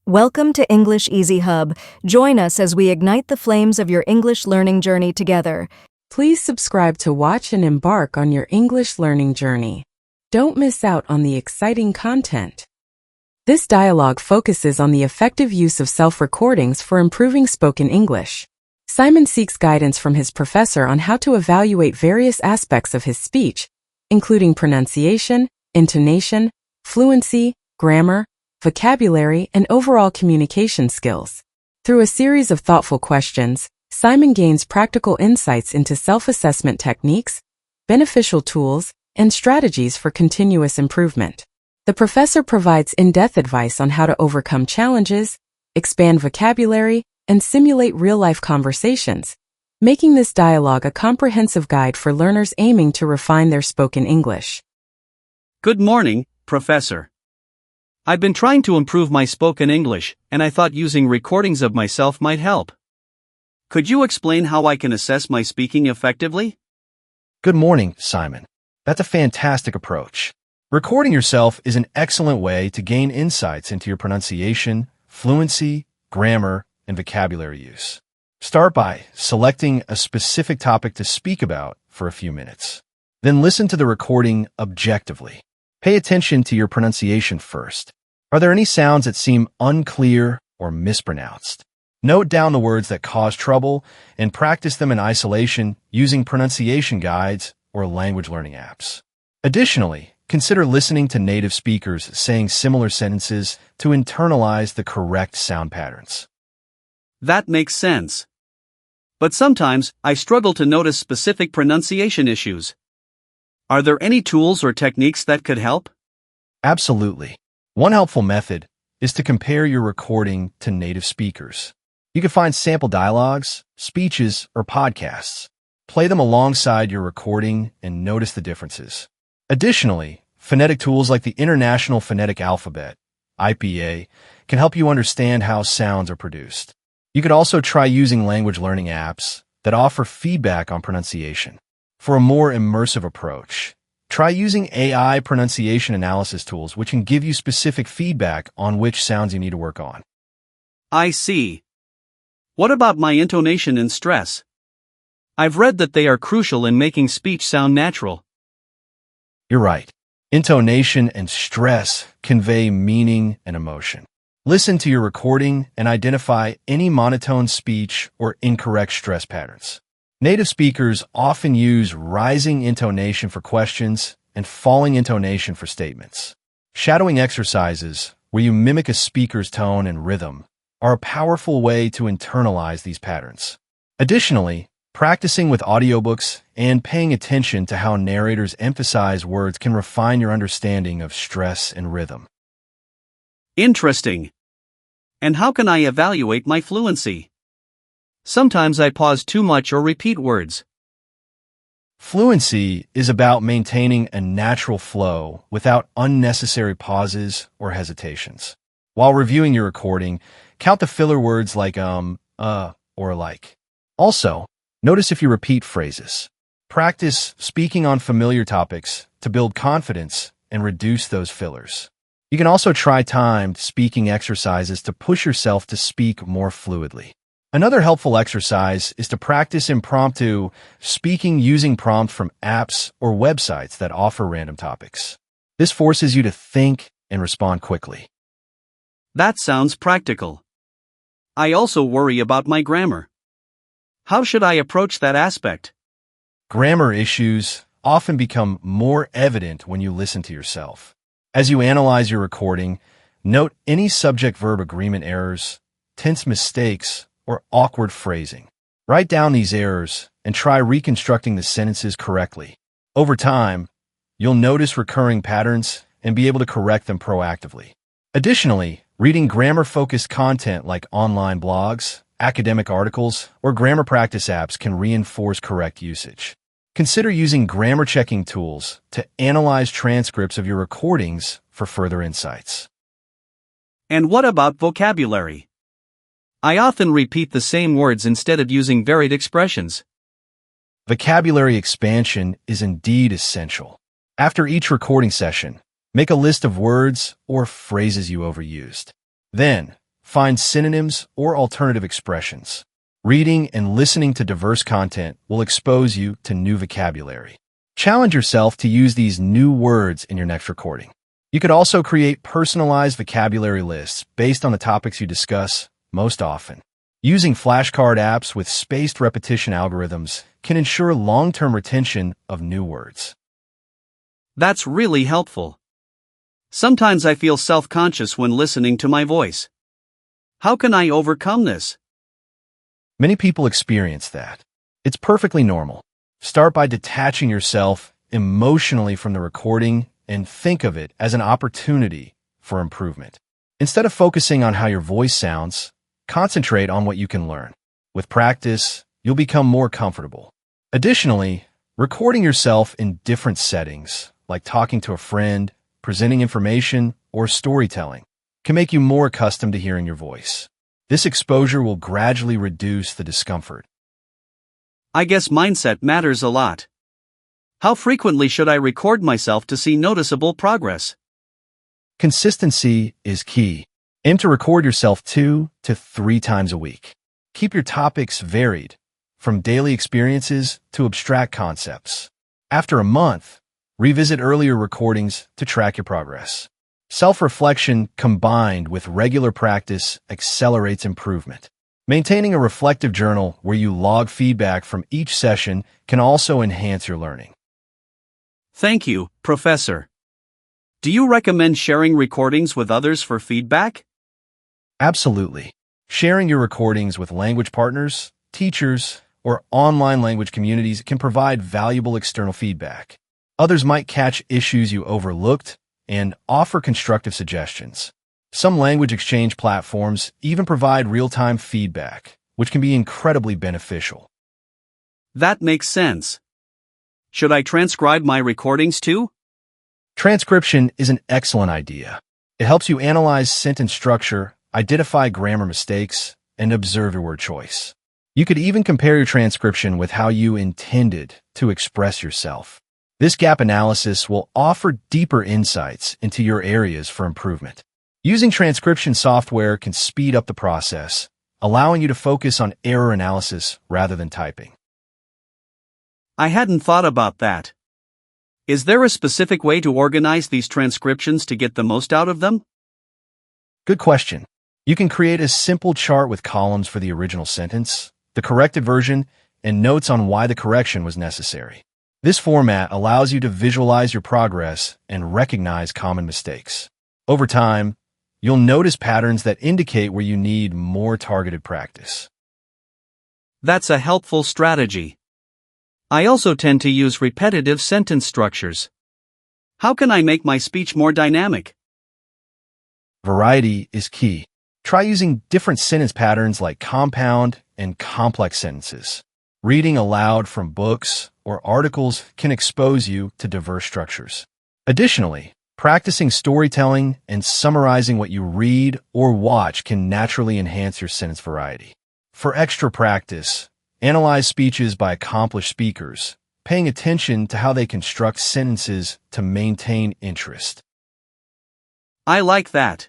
Welcome to English Easy Hub. Join us as we ignite the flames of your English learning journey together. Please subscribe to watch and embark on your English learning journey. Don't miss out on the exciting content. This dialogue focuses on the effective use of self-recordings for improving spoken English. Simon seeks guidance from his professor on how to evaluate various aspects of his speech, including pronunciation, intonation, fluency, grammar, vocabulary, and overall communication skills. Through a series of thoughtful questions, Simon gains practical insights into self-assessment techniques, beneficial tools, and strategies for continuous improvement. The professor provides in-depth advice on how to overcome challenges, expand vocabulary, and simulate real-life conversations, making this dialogue a comprehensive guide for learners aiming to refine their spoken English. Good morning, Professor. I've been trying to improve my spoken English, and I thought using recordings of myself might help. Could you explain how I can assess my speaking effectively? Good morning, Simon. That's a fantastic approach. Recording yourself is an excellent way to gain insights into your pronunciation, fluency, grammar, and vocabulary use. Start by selecting a specific topic to speak about for a few minutes. Then listen to the recording objectively. Pay attention to your pronunciation first. Are there any sounds that seem unclear or mispronounced? Note down the words that cause trouble and practice them in isolation using pronunciation guides or language learning apps. Additionally, consider listening to native speakers saying similar sentences to internalize the correct sound patterns. That makes sense. But sometimes, I struggle to notice specific pronunciation issues. Are there any tools or techniques that could help? Absolutely. One helpful method is to compare your recording to native speakers. You can find sample dialogues, speeches, or podcasts. Play them alongside your recording and notice the differences. Additionally, phonetic tools like the International Phonetic Alphabet, IPA, can help you understand how sounds are produced. You could also try using language learning apps that offer feedback on pronunciation. For a more immersive approach, try using AI pronunciation analysis tools, which can give you specific feedback on which sounds you need to work on. I see. What about my intonation and stress? I've read that they are crucial in making speech sound natural. You're right. Intonation and stress convey meaning and emotion. Listen to your recording and identify any monotone speech or incorrect stress patterns. Native speakers often use rising intonation for questions and falling intonation for statements. Shadowing exercises, where you mimic a speaker's tone and rhythm, are a powerful way to internalize these patterns. Additionally, practicing with audiobooks and paying attention to how narrators emphasize words can refine your understanding of stress and rhythm. Interesting. And how can I evaluate my fluency? Sometimes I pause too much or repeat words. Fluency is about maintaining a natural flow without unnecessary pauses or hesitations. While reviewing your recording, count the filler words like or like. Also, notice if you repeat phrases. Practice speaking on familiar topics to build confidence and reduce those fillers. You can also try timed speaking exercises to push yourself to speak more fluidly. Another helpful exercise is to practice impromptu speaking using prompts from apps or websites that offer random topics. This forces you to think and respond quickly. That sounds practical. I also worry about my grammar. How should I approach that aspect? Grammar issues often become more evident when you listen to yourself. As you analyze your recording, note any subject-verb agreement errors, tense mistakes, or awkward phrasing. Write down these errors and try reconstructing the sentences correctly. Over time, you'll notice recurring patterns and be able to correct them proactively. Additionally, reading grammar-focused content like online blogs, academic articles, or grammar practice apps can reinforce correct usage. Consider using grammar checking tools to analyze transcripts of your recordings for further insights. And what about vocabulary? I often repeat the same words instead of using varied expressions. Vocabulary expansion is indeed essential. After each recording session, make a list of words or phrases you overused. Then, Find synonyms or alternative expressions. Reading and listening to diverse content will expose you to new vocabulary. Challenge yourself to use these new words in your next recording. You could also create personalized vocabulary lists based on the topics you discuss most often. Using flashcard apps with spaced repetition algorithms can ensure long-term retention of new words. That's really helpful. Sometimes I feel self-conscious when listening to my voice. How can I overcome this? Many people experience that. It's perfectly normal. Start by detaching yourself emotionally from the recording and think of it as an opportunity for improvement. Instead of focusing on how your voice sounds, concentrate on what you can learn. With practice, you'll become more comfortable. Additionally, recording yourself in different settings, like talking to a friend, presenting information, or storytelling, can make you more accustomed to hearing your voice. This exposure will gradually reduce the discomfort. I guess mindset matters a lot. How frequently should I record myself to see noticeable progress? Consistency is key. Aim to record yourself 2 to 3 times a week. Keep your topics varied, from daily experiences to abstract concepts. After a month, revisit earlier recordings to track your progress. Self-reflection combined with regular practice accelerates improvement. Maintaining a reflective journal where you log feedback from each session can also enhance your learning. Thank you, Professor. Do you recommend sharing recordings with others for feedback? Absolutely. Sharing your recordings with language partners, teachers, or online language communities can provide valuable external feedback. Others might catch issues you overlooked and offer constructive suggestions. Some language exchange platforms even provide real-time feedback, which can be incredibly beneficial. That makes sense. Should I transcribe my recordings too? Transcription is an excellent idea. It helps you analyze sentence structure, identify grammar mistakes, and observe your word choice. You could even compare your transcription with how you intended to express yourself. This gap analysis will offer deeper insights into your areas for improvement. Using transcription software can speed up the process, allowing you to focus on error analysis rather than typing. I hadn't thought about that. Is there a specific way to organize these transcriptions to get the most out of them? Good question. You can create a simple chart with columns for the original sentence, the corrected version, and notes on why the correction was necessary. This format allows you to visualize your progress and recognize common mistakes. Over time, you'll notice patterns that indicate where you need more targeted practice. That's a helpful strategy. I also tend to use repetitive sentence structures. How can I make my speech more dynamic? Variety is key. Try using different sentence patterns like compound and complex sentences. Reading aloud from books or articles can expose you to diverse structures. Additionally, practicing storytelling and summarizing what you read or watch can naturally enhance your sentence variety. For extra practice, analyze speeches by accomplished speakers, paying attention to how they construct sentences to maintain interest. I like that.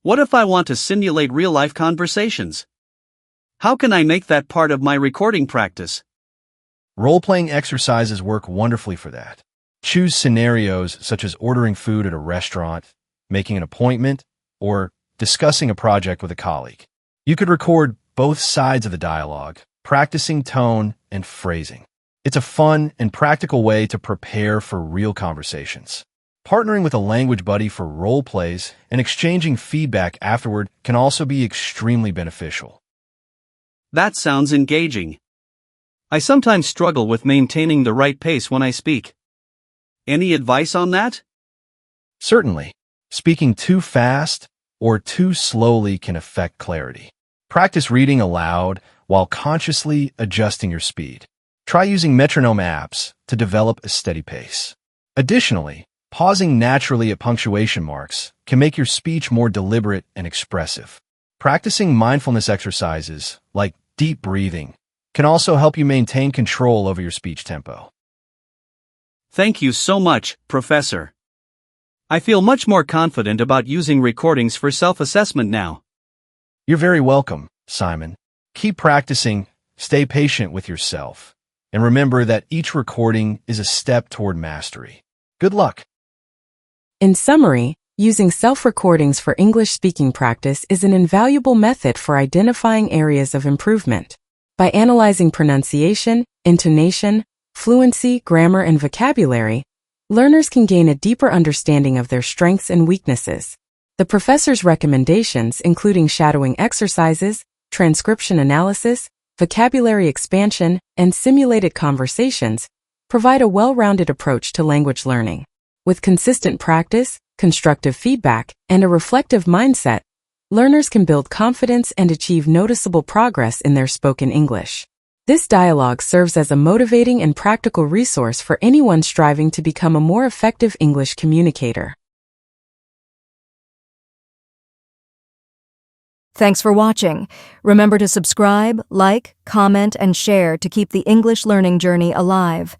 What if I want to simulate real-life conversations? How can I make that part of my recording practice? Role-playing exercises work wonderfully for that. Choose scenarios such as ordering food at a restaurant, making an appointment, or discussing a project with a colleague. You could record both sides of the dialogue, practicing tone and phrasing. It's a fun and practical way to prepare for real conversations. Partnering with a language buddy for role plays and exchanging feedback afterward can also be extremely beneficial. That sounds engaging. I sometimes struggle with maintaining the right pace when I speak. Any advice on that? Certainly, speaking too fast or too slowly can affect clarity. Practice reading aloud while consciously adjusting your speed. Try using metronome apps to develop a steady pace. Additionally, pausing naturally at punctuation marks can make your speech more deliberate and expressive. Practicing mindfulness exercises, like deep breathing, can also help you maintain control over your speech tempo. Thank you so much, Professor. I feel much more confident about using recordings for self-assessment now. You're very welcome, Simon. Keep practicing, stay patient with yourself, and remember that each recording is a step toward mastery. Good luck. In summary, using self-recordings for English speaking practice is an invaluable method for identifying areas of improvement. By analyzing pronunciation, intonation, fluency, grammar, and vocabulary, learners can gain a deeper understanding of their strengths and weaknesses. The professor's recommendations, including shadowing exercises, transcription analysis, vocabulary expansion, and simulated conversations, provide a well-rounded approach to language learning. With consistent practice, constructive feedback, and a reflective mindset, learners can build confidence and achieve noticeable progress in their spoken English. This dialogue serves as a motivating and practical resource for anyone striving to become a more effective English communicator. Thanks for watching. Remember to subscribe, like, comment, and share to keep the English learning journey alive.